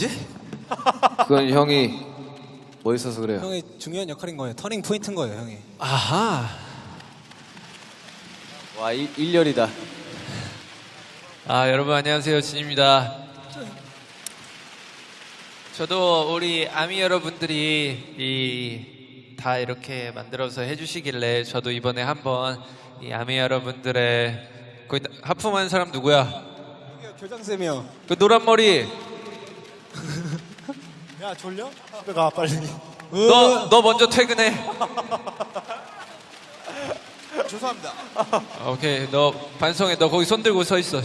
거지? 그건 형이 멋있어서 그래요. 형의 중요한 역할인 거예요. 터닝 포인트인 거예요, 형이. 아하. 와, 일렬이다. 아, 여러분 안녕하세요, 진입니다. 저도 우리 아미 여러분들이 다 이렇게 만들어서 해주시길래 저도 이번에 한번 이 아미 여러분들의 거기 하품하는 사람 누구야? 교장쌤이요. 그 노란 머리. 야, 졸려? 집에 가, 빨리. 너 먼저 퇴근해. 죄송합니다. 오케이, 너 반성해. 너 거기 손 들고 서 있어.